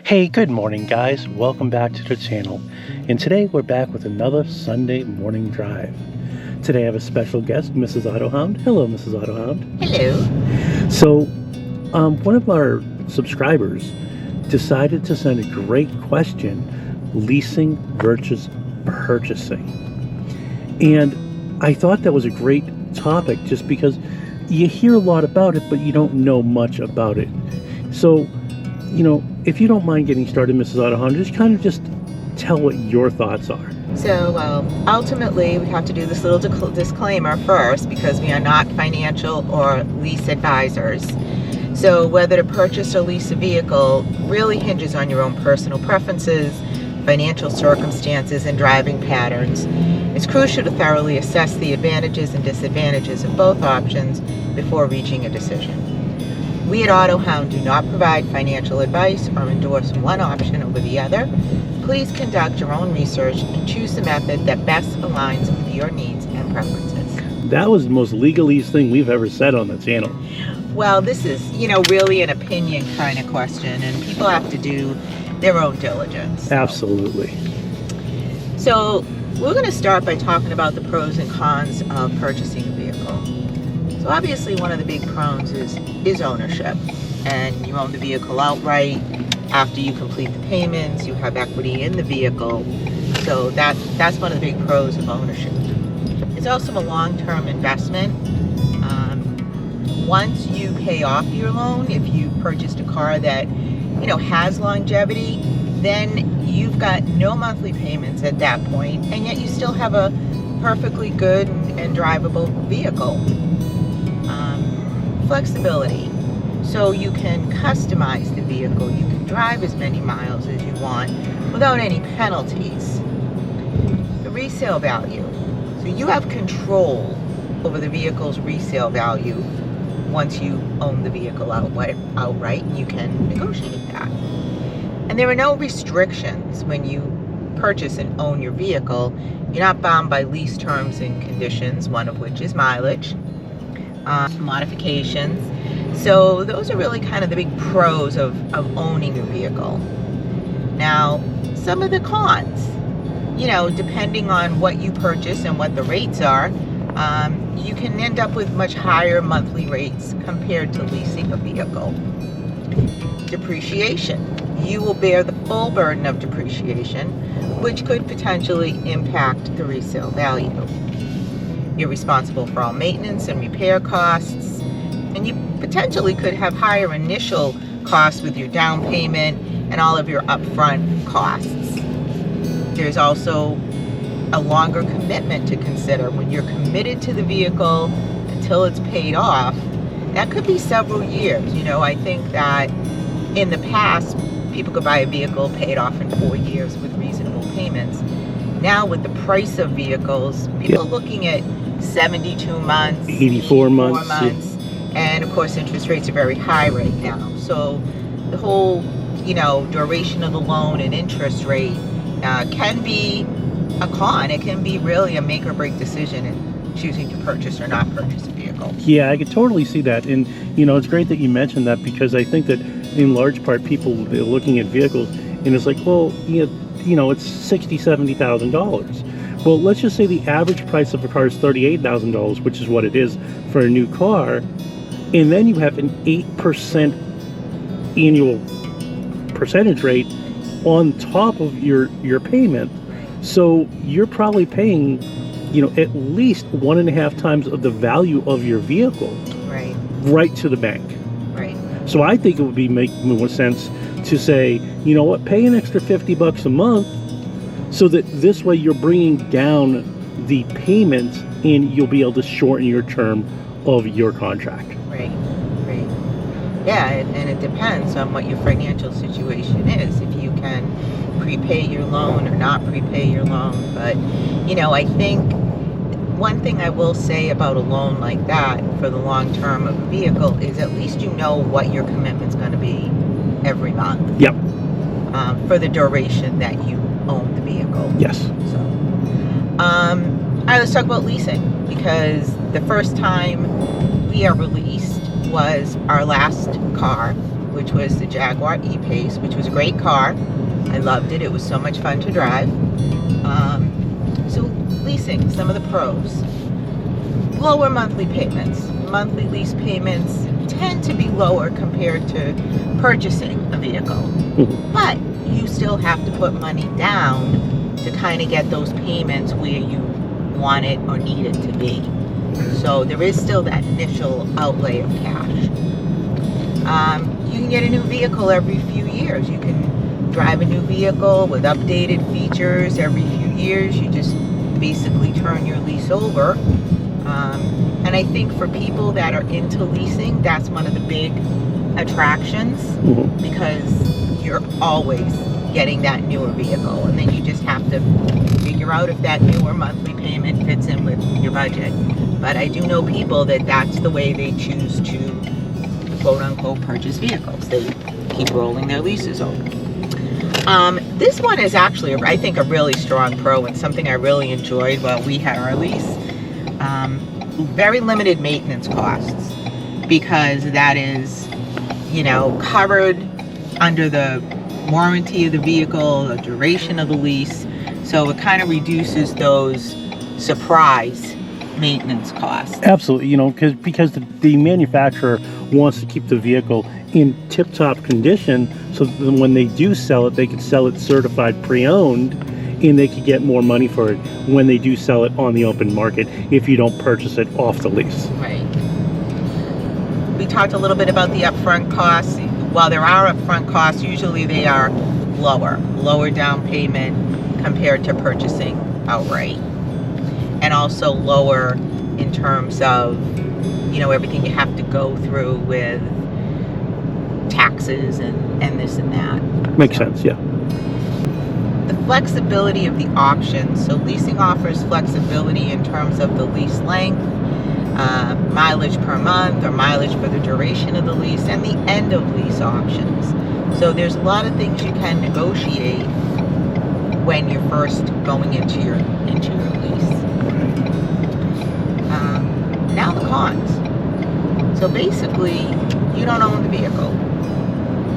Hey, good morning guys. Welcome back to the channel. And today we're back with another Sunday morning drive. Today I have a special guest, Mrs. AutoHound. Hello, Mrs. AutoHound. Hello. So, one of our subscribers decided to send a great question, leasing versus purchasing. And I thought that was a great topic just because you hear a lot about it, but you don't know much about it. So, if you don't mind getting started, Mrs. AutoHound, just tell what your thoughts are. So, ultimately, we have to do this little disclaimer first because we are not financial or lease advisors. So, whether to purchase or lease a vehicle really hinges on your own personal preferences, financial circumstances, and driving patterns. It's crucial to thoroughly assess the advantages and disadvantages of both options before reaching a decision. We at AutoHound do not provide financial advice or endorse one option over the other. Please conduct your own research and choose the method that best aligns with your needs and preferences. That was the most legalese thing we've ever said on the channel. Well, this is, really an opinion kind of question, and people have to do their own diligence. Absolutely. So we're going to start by talking about the pros and cons of purchasing a vehicle. So obviously one of the big pros is ownership, and you own the vehicle outright. After you complete the payments, you have equity in the vehicle. So that's one of the big pros of ownership. It's also a long-term investment. Once you pay off your loan, if you purchased a car that has longevity, then you've got no monthly payments at that point, and yet you still have a perfectly good and drivable vehicle. Flexibility. So you can customize the vehicle. You can drive as many miles as you want without any penalties. The resale value. So you have control over the vehicle's resale value once you own the vehicle outright, and you can negotiate that. And there are no restrictions when you purchase and own your vehicle. You're not bound by lease terms and conditions, one of which is mileage, modifications. So those are really kind of the big pros of owning a vehicle. Now, some of the cons, depending on what you purchase and what the rates are, you can end up with much higher monthly rates compared to leasing a vehicle. Depreciation. You will bear the full burden of depreciation, which could potentially impact the resale value. You're responsible for all maintenance and repair costs, and you potentially could have higher initial costs with your down payment and all of your upfront costs. There's also a longer commitment to consider. When you're committed to the vehicle until it's paid off, that could be several years. I think that in the past, people could buy a vehicle paid off in 4 years with reasonable payments. Now with the price of vehicles, people are looking at 72 months, 84 months. And of course interest rates are very high right now. So the whole, duration of the loan and interest rate can be a con. It can be really a make or break decision in choosing to purchase or not purchase a vehicle. Yeah, I could totally see that. And, it's great that you mentioned that because I think that in large part people are looking at vehicles and it's like, well, it's $60,000, $70,000. Well, let's just say the average price of a car is $38,000, which is what it is for a new car. And then you have an 8% annual percentage rate on top of your payment. So you're probably paying, at least 1.5 times of the value of your vehicle. Right to the bank. Right. So I think it would make more sense to say, pay an extra $50 a month so that this way you're bringing down the payment and you'll be able to shorten your term of your contract. Right. Yeah, and it depends on what your financial situation is, if you can prepay your loan or not prepay your loan. But, I think one thing I will say about a loan like that for the long term of a vehicle is at least you know what your commitment's going to be every month. Yep. For the duration that you own the vehicle. Yes. So, all right, let's talk about leasing, because the first time we ever leased was our last car, which was the Jaguar E-Pace, which was a great car. I loved it. It was so much fun to drive. So leasing, some of the pros. Lower monthly payments. Monthly lease payments tend to be lower compared to purchasing a vehicle. But you still have to put money down to kind of get those payments where you want it or need it to be. So there is still that initial outlay of cash. You can get a new vehicle every few years. You can drive a new vehicle with updated features every few years. You just basically turn your lease over. And I think for people that are into leasing, that's one of the big attractions, because you're always getting that newer vehicle, and then you just have to figure out if that newer monthly payment fits in with your budget. But I do know people that that's the way they choose to quote unquote purchase vehicles. They keep rolling their leases over. This one is actually, I think, a really strong pro, and something I really enjoyed while we had our lease. Very limited maintenance costs, because that is, you know, covered under the warranty of the vehicle, the duration of the lease. So it kind of reduces those surprise maintenance costs. Absolutely, you know, because the manufacturer wants to keep the vehicle in tip-top condition, so that when they do sell it, they can sell it certified pre-owned, and they could get more money for it when they do sell it on the open market if you don't purchase it off the lease. Right. We talked a little bit about the upfront costs. While there are upfront costs, usually they are lower down payment compared to purchasing outright, and also lower in terms of, you know, everything you have to go through with taxes and this and that. Makes sense, yeah. The flexibility of the options. So leasing offers flexibility in terms of the lease length, mileage per month or mileage for the duration of the lease, and the end of lease options. So there's a lot of things you can negotiate when you're first going into your lease. Now the cons. So basically, you don't own the vehicle,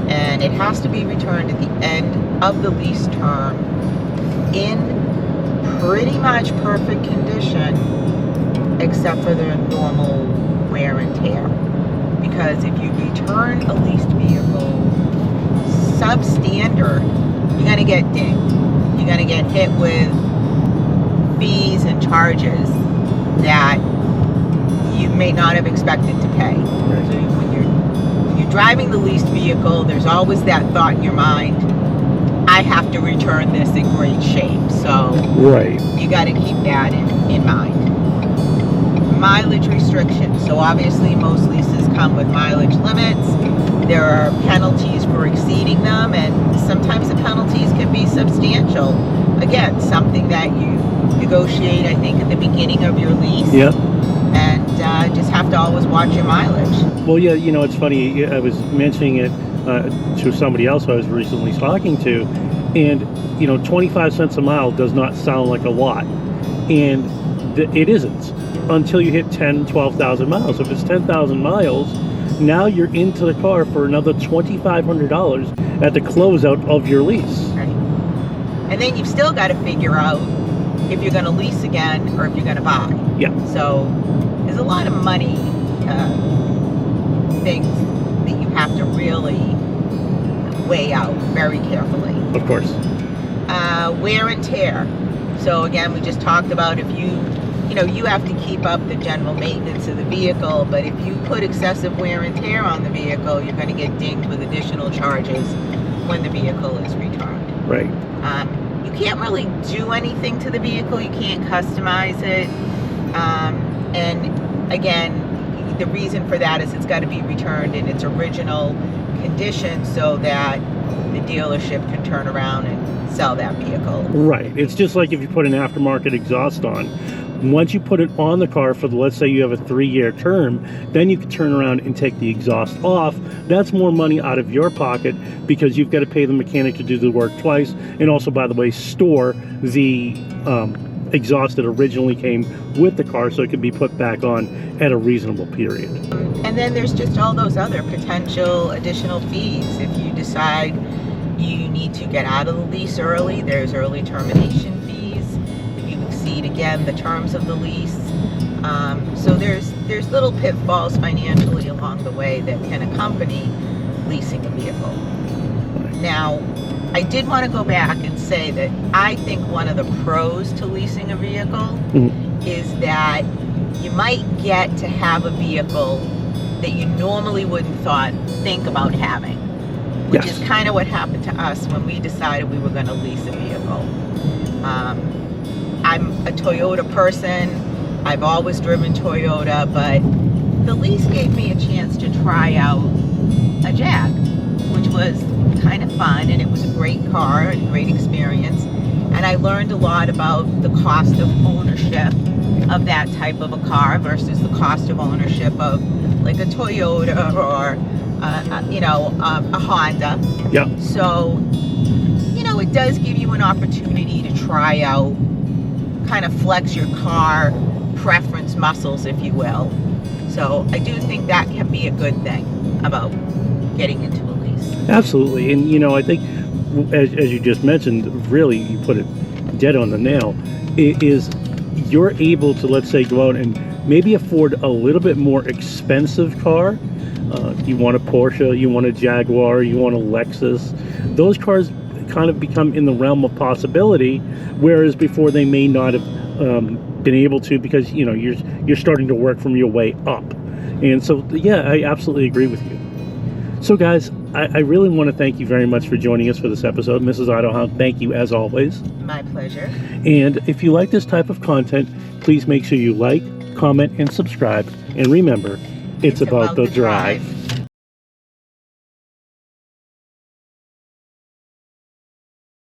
and it has to be returned at the end of the lease term in pretty much perfect condition, except for the normal wear and tear. Because if you return a leased vehicle substandard, you're going to get dinged. You're going to get hit with fees and charges that you may not have expected to pay. Right. So when you're driving the leased vehicle, there's always that thought in your mind, I have to return this in great shape. So right, you got to keep that in mind. Mileage restrictions. So obviously most leases come with mileage limits. There are penalties for exceeding them, and sometimes the penalties can be substantial. Again, something that you negotiate, I think, at the beginning of your lease. Yep. And just have to always watch your mileage. Well, yeah, you know, it's funny. I was mentioning it to somebody else I was recently talking to, and, you know, 25 cents a mile does not sound like a lot. And it isn't until you hit 10, 12,000 miles. If it's 10,000 miles, now you're into the car for another $2,500 at the closeout of your lease. Right. And then you've still got to figure out if you're going to lease again or if you're going to buy. Yeah. So there's a lot of money things that you have to really weigh out very carefully. Of course. Wear and tear. So again, we just talked about if you have to keep up the general maintenance of the vehicle, but if you put excessive wear and tear on the vehicle, you're going to get dinged with additional charges when the vehicle is returned. Right. You can't really do anything to the vehicle. You can't customize it. And again, the reason for that is it's got to be returned in its original condition so that the dealership can turn around and sell that vehicle. Right. It's just like if you put an aftermarket exhaust on. Once you put it on the car for let's say you have a 3-year term, then you can turn around and take the exhaust off. That's more money out of your pocket because you've got to pay the mechanic to do the work twice, and also, by the way, store the exhaust that originally came with the car so it can be put back on at a reasonable period. And then there's just all those other potential additional fees. If you decide you need to get out of the lease early, there's early termination fees. If you exceed again the terms of the lease. So there's little pitfalls financially along the way that can accompany leasing a vehicle. Now, I did want to go back and say that I think one of the pros to leasing a vehicle is that you might get to have a vehicle that you normally wouldn't think about having, which is kind of what happened to us when we decided we were going to lease a vehicle. I'm a Toyota person. I've always driven Toyota, but the lease gave me a chance to try out a Jag, which was kind of fun, and it was a great car and a great experience. And I learned a lot about the cost of ownership of that type of a car versus the cost of ownership of like a Toyota or a Honda. Yeah. So, it does give you an opportunity to try out, kind of flex your car preference muscles, if you will. So I do think that can be a good thing about getting into a lease. Absolutely. And I think as you just mentioned, really you put it dead on the nail, is you're able to, let's say, go out and maybe afford a little bit more expensive car. You want a Porsche, you want a Jaguar, you want a Lexus. Those cars kind of become in the realm of possibility, whereas before they may not have been able to, because you're starting to work from your way up. And so yeah, I absolutely agree with you. So guys, I really want to thank you very much for joining us for this episode. Mrs. AutoHound, thank you as always. My pleasure. And if you like this type of content, please make sure you like, comment, and subscribe. And remember, it's about the drive.